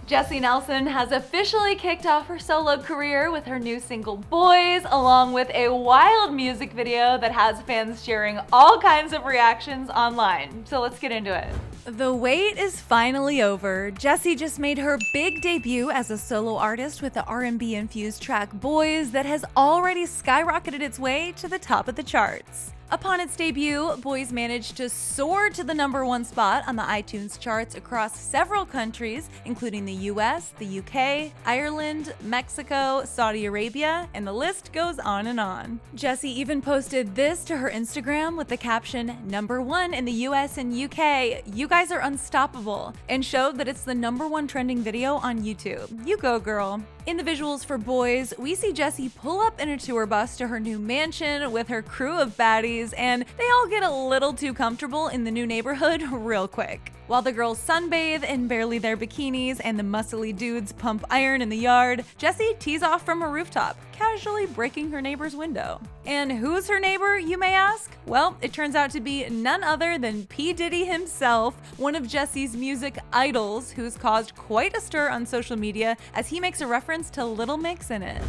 Jesy Nelson has officially kicked off her solo career with her new single Boyz, along with a wild music video that has fans sharing all kinds of reactions online. So let's get into it. The wait is finally over. Jesy just made her big debut as a solo artist with the R&B infused track Boyz that has already skyrocketed its way to the top of the charts. Upon its debut, Boyz managed to soar to the #1 spot on the iTunes charts across several countries, including the US, the UK, Ireland, Mexico, Saudi Arabia, and the list goes on and on. Jesy even posted this to her Instagram with the caption, "#1 in the US and UK, you guys are unstoppable," and showed that it's the #1 trending video on YouTube. You go, girl. In the visuals for Boyz, we see Jesy pull up in a tour bus to her new mansion with her crew of baddies, and they all get a little too comfortable in the new neighborhood real quick. While the girls sunbathe in barely their bikinis and the muscly dudes pump iron in the yard, Jesy tees off from a rooftop, casually breaking her neighbor's window. And who's her neighbor, you may ask? Well, it turns out to be none other than P. Diddy himself, one of Jesy's music idols, who's caused quite a stir on social media as he makes a reference to Little Mix in it.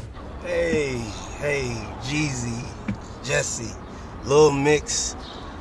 Hey, Jesy, Lil Mix,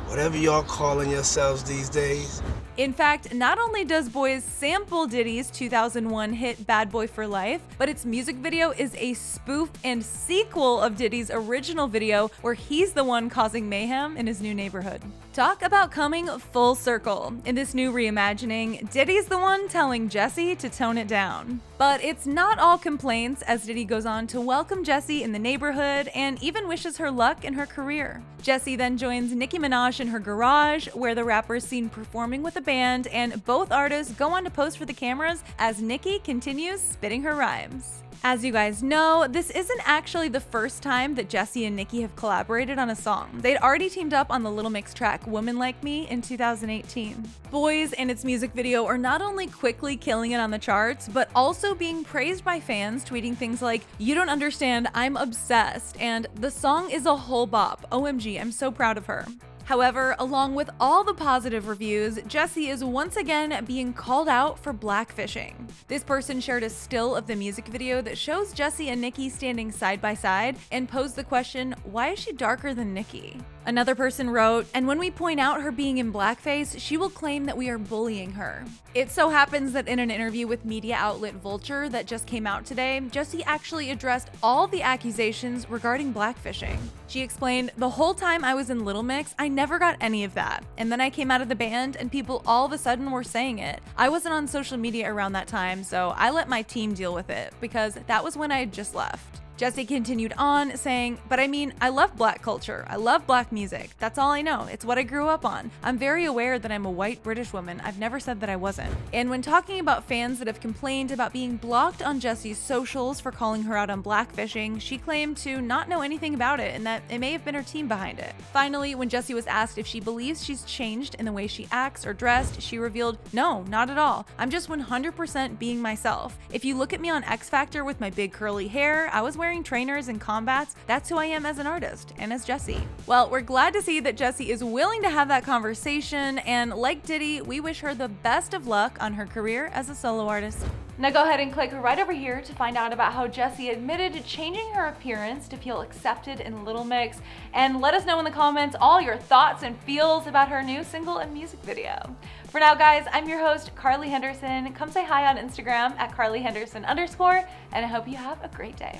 whatever y'all calling yourselves these days. In fact, not only does Boyz sample Diddy's 2001 hit Bad Boy for Life, but its music video is a spoof and sequel of Diddy's original video where he's the one causing mayhem in his new neighborhood. Talk about coming full circle. In this new reimagining, Diddy's the one telling Jesy to tone it down. But it's not all complaints, as Diddy goes on to welcome Jesy in the neighborhood and even wishes her luck in her career. Jesy then joins Nicki Minaj in her garage, where the rapper is seen performing with a band, and both artists go on to pose for the cameras as Nicki continues spitting her rhymes. As you guys know, this isn't actually the first time that Jesy and Nicki have collaborated on a song. They'd already teamed up on the Little Mix track Woman Like Me in 2018. Boyz and its music video are not only quickly killing it on the charts, but also being praised by fans, tweeting things like, "You don't understand, I'm obsessed," and "The song is a whole bop. OMG, I'm so proud of her." However, along with all the positive reviews, Jesy is once again being called out for blackfishing. This person shared a still of the music video that shows Jesy and Nicki standing side by side and posed the question, why is she darker than Nicki? Another person wrote, "And when we point out her being in blackface, she will claim that we are bullying her." It so happens that in an interview with media outlet Vulture that just came out today, Jesy actually addressed all the accusations regarding blackfishing. She explained, "The whole time I was in Little Mix, I never got any of that. And then I came out of the band and people all of a sudden were saying it. I wasn't on social media around that time, so I let my team deal with it because that was when I had just left." Jesy continued on, saying, "But I mean, I love black culture. I love black music. That's all I know. It's what I grew up on. I'm very aware that I'm a white British woman. I've never said that I wasn't." And when talking about fans that have complained about being blocked on Jesy's socials for calling her out on blackfishing, she claimed to not know anything about it and that it may have been her team behind it. Finally, when Jesy was asked if she believes she's changed in the way she acts or dressed, she revealed, "No, not at all. I'm just 100% being myself. If you look at me on X Factor with my big curly hair, I was wearing trainers and combats. That's who I am as an artist and as Jesy." Well, we're glad to see that Jesy is willing to have that conversation, and like Diddy, we wish her the best of luck on her career as a solo artist. Now go ahead and click right over here to find out about how Jesy admitted to changing her appearance to feel accepted in Little Mix, and let us know in the comments all your thoughts and feels about her new single and music video. For now, guys, I'm your host, Carly Henderson. Come say hi on Instagram at @CarlyHenderson_, and I hope you have a great day.